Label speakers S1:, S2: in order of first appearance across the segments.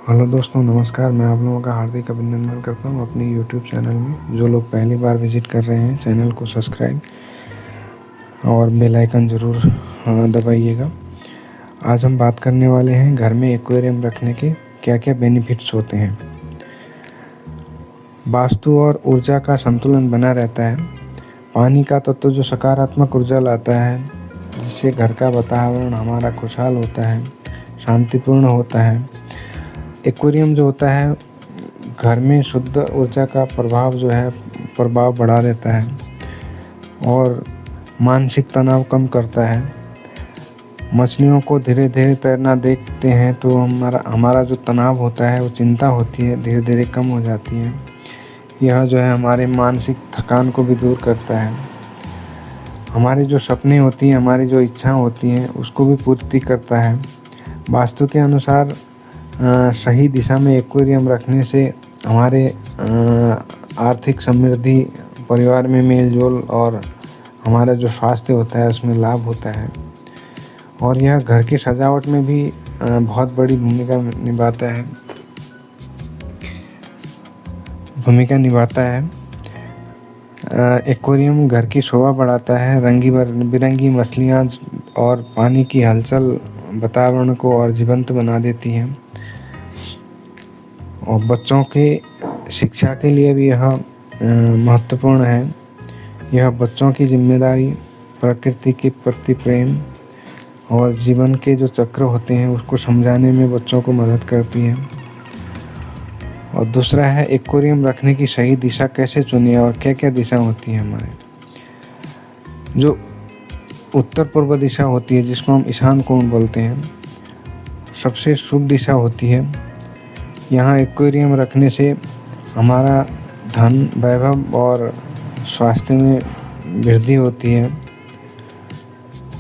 S1: Hello दोस्तों, नमस्कार। मैं आप लोगों का हार्दिक अभिनंदन करता हूँ अपनी यूट्यूब चैनल में। जो लोग पहली बार विज़िट कर रहे हैं, चैनल को सब्सक्राइब और बेल आइकन ज़रूर दबाइएगा। आज हम बात करने वाले हैं घर में एक्वेरियम रखने के क्या-क्या बेनिफिट्स होते हैं। वास्तु और ऊर्जा का संतुलन बना रहता है। पानी का तत्व जो सकारात्मक ऊर्जा लाता है, जिससे घर का वातावरण हमारा खुशहाल होता है, शांतिपूर्ण होता है। एक्वेरियम जो होता है, घर में शुद्ध ऊर्जा का प्रभाव बढ़ा देता है और मानसिक तनाव कम करता है। मछलियों को धीरे-धीरे तैरना देखते हैं तो हमारा जो तनाव होता है, वो चिंता होती है, धीरे-धीरे कम हो जाती है। यह जो है हमारे मानसिक थकान को भी दूर करता है। हमारी जो सपने होती हैं, हमारी जो इच्छाएँ होती हैं, उसको भी पूर्ति करता है। वास्तु के अनुसार सही दिशा में एक्वेरियम रखने से हमारे आर्थिक समृद्धि, परिवार में मेल-जोल और हमारा जो स्वास्थ्य होता है उसमें लाभ होता है। और यह घर की सजावट में भी बहुत बड़ी भूमिका निभाता है। एक्वेरियम घर की शोभा बढ़ाता है। रंगी-बिरंगी मछलियाँ और पानी की हलचल वातावरण को और जीवंत बना देती हैं। और बच्चों के शिक्षा के लिए भी यह महत्वपूर्ण है। यह बच्चों की जिम्मेदारी, प्रकृति के प्रति प्रेम और जीवन के जो चक्र होते हैं उसको समझाने में बच्चों को मदद करती है। और दूसरा है, एक्वेरियम रखने की सही दिशा कैसे चुनिए और क्या-क्या दिशा होती है हमारे। जो उत्तर पूर्व दिशा होती है, जिसको हम ईशान कोण बोलते हैं, सबसे शुभ दिशा होती है। यहाँ एक्वेरियम रखने से हमारा धन, वैभव और स्वास्थ्य में वृद्धि होती है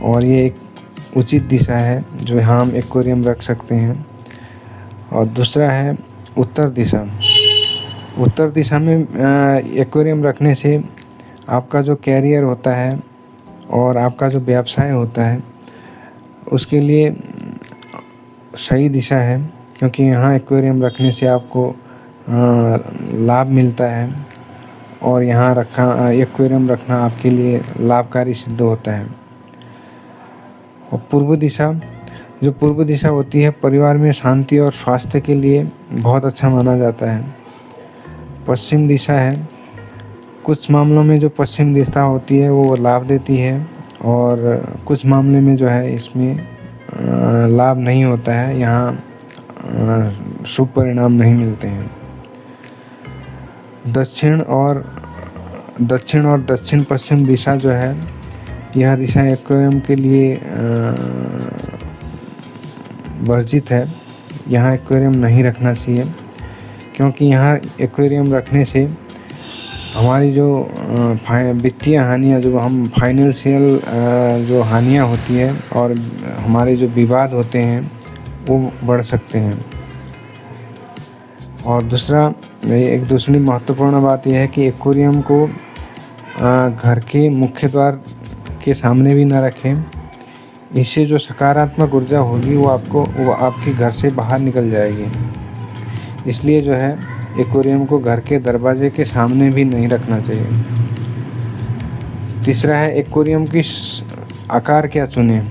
S1: और ये एक उचित दिशा है जो यहाँ हम एक्वेरियम रख सकते हैं। और दूसरा है उत्तर दिशा। उत्तर दिशा में एक्वेरियम रखने से आपका जो कैरियर होता है और आपका जो व्यवसाय होता है, उसके लिए सही दिशा है, क्योंकि यहाँ एक्वेरियम रखने से आपको लाभ मिलता है और यहाँ एक्वेरियम रखना आपके लिए लाभकारी सिद्ध होता है। और पूर्व दिशा होती है, परिवार में शांति और स्वास्थ्य के लिए बहुत अच्छा माना जाता है। पश्चिम दिशा है, कुछ मामलों में जो पश्चिम दिशा होती है वो लाभ देती है और कुछ मामले में जो है इसमें लाभ नहीं होता है, यहाँ शुभ परिणाम नहीं मिलते हैं। दक्षिण और दक्षिण पश्चिम दिशा जो है, यह दिशा एक्वेरियम के लिए वर्जित है। यहाँ एक्वेरियम नहीं रखना चाहिए, क्योंकि यहाँ एक्वेरियम रखने से हमारी जो वित्तीय हानियाँ, जो हम फाइनेंशियल जो हानियाँ होती है और हमारे जो विवाद होते हैं वो बढ़ सकते हैं। और दूसरी महत्वपूर्ण बात यह है कि एक्वेरियम को घर के मुख्य द्वार के सामने भी ना रखें। इससे जो सकारात्मक ऊर्जा होगी वो आपके घर से बाहर निकल जाएगी। इसलिए जो है एक्वेरियम को घर के दरवाजे के सामने भी नहीं रखना चाहिए। तीसरा है, एक्वेरियम की आकार क्या चुनें।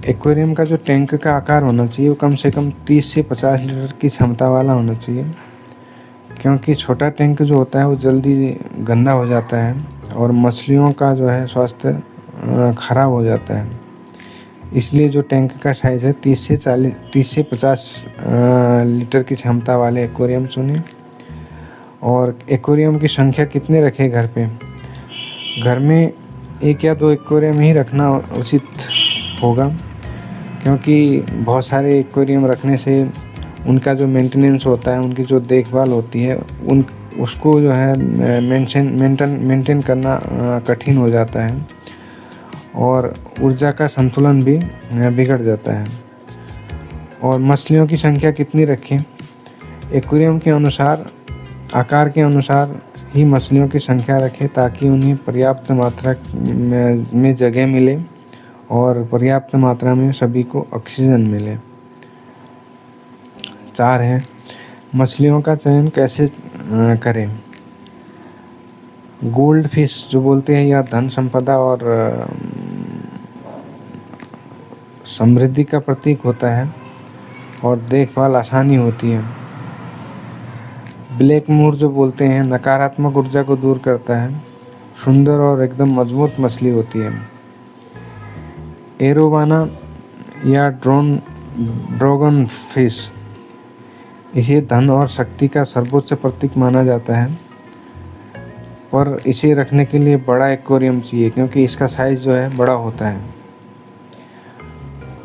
S1: एक्वेरियम का जो टैंक का आकार होना चाहिए वो कम से कम 30 से 50 लीटर की क्षमता वाला होना चाहिए, क्योंकि छोटा टैंक जो होता है वो जल्दी गंदा हो जाता है और मछलियों का जो है स्वास्थ्य खराब हो जाता है। इसलिए जो टैंक का साइज़ है 30 से 50 लीटर की क्षमता वाले एक्वेरियम चुनें। और एक्वेरियम की संख्या कितने रखें घर पे। घर में 1 या 2 एक्वेरियम ही रखना उचित होगा, क्योंकि बहुत सारे एक्वेरियम रखने से उनका जो मेंटेनेंस होता है, उनकी जो देखभाल होती है, उसको जो है मेंटेन करना कठिन हो जाता है और ऊर्जा का संतुलन भी बिगड़ जाता है। और मछलियों की संख्या कितनी रखें। एक्वेरियम के अनुसार, आकार के अनुसार ही मछलियों की संख्या रखें, ताकि उन्हें पर्याप्त मात्रा में जगह मिले और पर्याप्त मात्रा में सभी को ऑक्सीजन मिले। 4 है, मछलियों का चयन कैसे करें। गोल्ड फिश जो बोलते हैं यह धन संपदा और समृद्धि का प्रतीक होता है और देखभाल आसानी होती है। ब्लैक मूर जो बोलते हैं नकारात्मक ऊर्जा को दूर करता है, सुंदर और एकदम मजबूत मछली होती है। एरोवाना या ड्रैगन फिश, इसे धन और शक्ति का सर्वोच्च प्रतीक माना जाता है, पर इसे रखने के लिए बड़ा एक्वेरियम चाहिए क्योंकि इसका साइज जो है बड़ा होता है।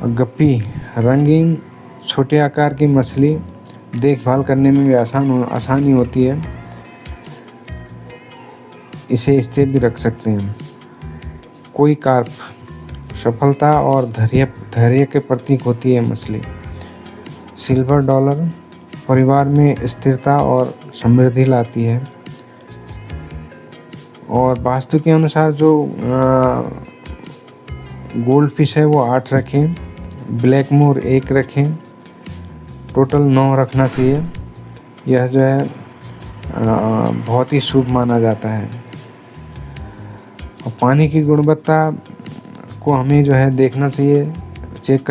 S1: गप्पी, रंगीन छोटे आकार की मछली, देखभाल करने में भी आसानी होती है, इसे इससे भी रख सकते हैं। कोई कार्प, सफलता और धैर्य के प्रतीक होती है मछली। सिल्वर डॉलर, परिवार में स्थिरता और समृद्धि लाती है। और वास्तु के अनुसार जो गोल्ड फिश है वो 8 रखें, ब्लैक मूर 1 रखें, टोटल 9 रखना चाहिए। यह जो है बहुत ही शुभ माना जाता है। और पानी की गुणवत्ता को हमें जो है देखना चाहिए, चेक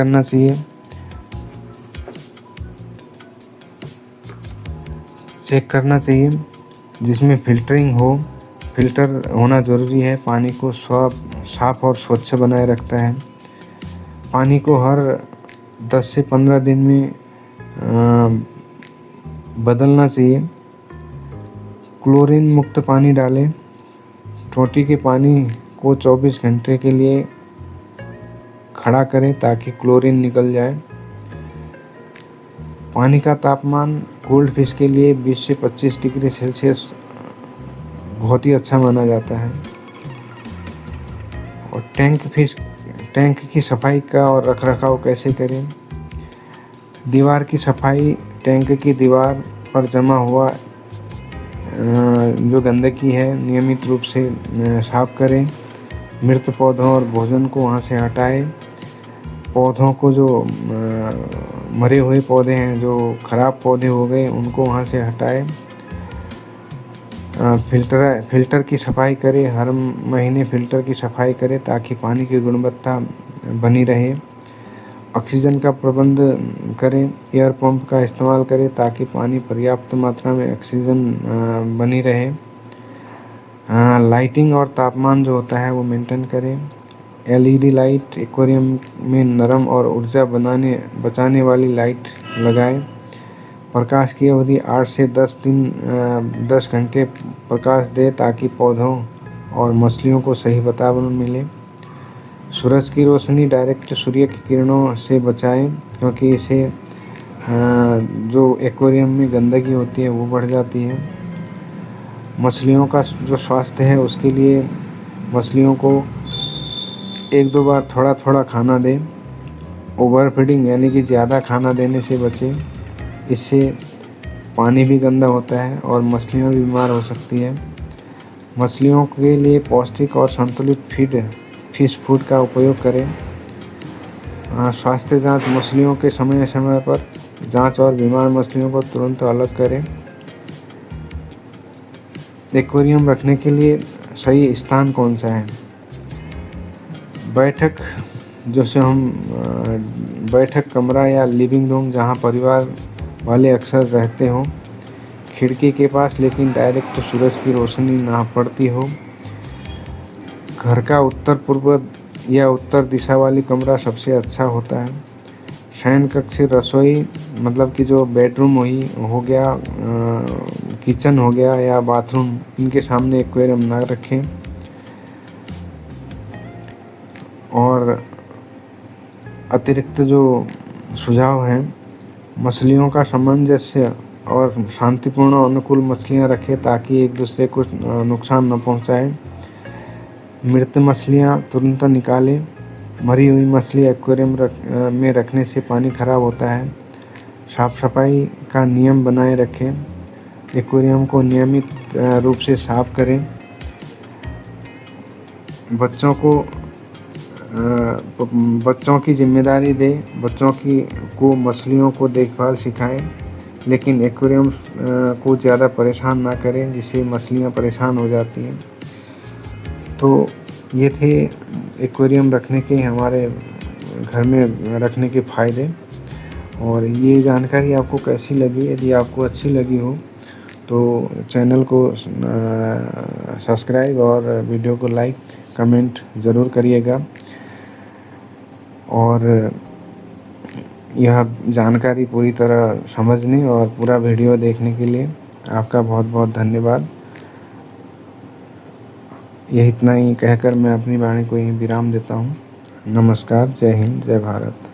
S1: करना चाहिए। जिसमें फिल्टरिंग हो, फिल्टर होना ज़रूरी है। पानी को साफ और स्वच्छ बनाए रखता है। पानी को हर 10 से 15 दिन में बदलना चाहिए। क्लोरीन मुक्त पानी डालें। टोटी के पानी को 24 घंटे के लिए खड़ा करें ताकि क्लोरीन निकल जाए। पानी का तापमान गोल्ड फिश के लिए 20 से 25 डिग्री सेल्सियस बहुत ही अच्छा माना जाता है। और टैंक की सफाई का और रखरखाव कैसे करें। दीवार की सफाई, टैंक की दीवार पर जमा हुआ जो गंदगी है नियमित रूप से साफ करें। मृत पौधों और भोजन को वहाँ से हटाएं। पौधों को जो मरे हुए पौधे हैं, जो खराब पौधे हो गए, उनको वहाँ से हटाएं। फिल्टर की सफाई करें। हर महीने फिल्टर की सफाई करें ताकि पानी की गुणवत्ता बनी रहे। ऑक्सीजन का प्रबंध करें। एयर पंप का इस्तेमाल करें ताकि पानी पर्याप्त मात्रा में ऑक्सीजन बनी रहे। लाइटिंग और तापमान जो होता है वो मेंटेन करें। LED लाइट, एक्वेरियम में नरम और ऊर्जा बचाने वाली लाइट लगाएं। प्रकाश की अवधि 8 से 10 घंटे प्रकाश दे ताकि पौधों और मछलियों को सही वातावरण मिले। सूरज की रोशनी, डायरेक्ट सूर्य की किरणों से बचाएं क्योंकि इससे जो एक्वेरियम में गंदगी होती है वो बढ़ जाती है। मछलियों का जो स्वास्थ्य है उसके लिए मछलियों को 1-2 बार थोड़ा थोड़ा खाना दें। ओवर फीडिंग यानी कि ज़्यादा खाना देने से बचें। इससे पानी भी गंदा होता है और मछलियाँ भी बीमार हो सकती है। मछलियों के लिए पौष्टिक और संतुलित फिश फूड का उपयोग करें। स्वास्थ्य जांच, मछलियों के समय समय पर जांच और बीमार मछलियों को तुरंत अलग करें। एक्वेरियम रखने के लिए सही स्थान कौन सा है। बैठक कमरा या लिविंग रूम जहां परिवार वाले अक्सर रहते हों। खिड़की के पास लेकिन डायरेक्ट सूरज की रोशनी ना पड़ती हो। घर का उत्तर पूर्व या उत्तर दिशा वाली कमरा सबसे अच्छा होता है। शयन कक्ष, रसोई मतलब कि जो बेडरूम हो गया, किचन हो गया या बाथरूम, इनके सामने एक्वेरियम ना रखें। और अतिरिक्त जो सुझाव हैं, मछलियों का सामंजस्य और शांतिपूर्ण और अनुकूल मछलियाँ रखें ताकि एक दूसरे को नुकसान न पहुँचाएं। मृत मछलियाँ तुरंत निकालें। मरी हुई मछली एक्वेरियम में रखने से पानी खराब होता है। साफ सफाई का नियम बनाए रखें। एक्वेरियम को नियमित रूप से साफ करें। बच्चों की जिम्मेदारी दें। बच्चों को मछलियों को देखभाल सिखाएं। लेकिन एक्वेरियम को ज़्यादा परेशान ना करें जिससे मछलियाँ परेशान हो जाती हैं। तो ये थे एक्वेरियम रखने के हमारे घर में रखने के फ़ायदे। और ये जानकारी आपको कैसी लगी? यदि आपको अच्छी लगी हो तो चैनल को सब्सक्राइब और वीडियो को लाइक कमेंट ज़रूर करिएगा। और यह जानकारी पूरी तरह समझने और पूरा वीडियो देखने के लिए आपका बहुत बहुत धन्यवाद। यह इतना ही कहकर मैं अपनी वाणी को यहीं विराम देता हूँ। नमस्कार, जय हिंद, जय भारत।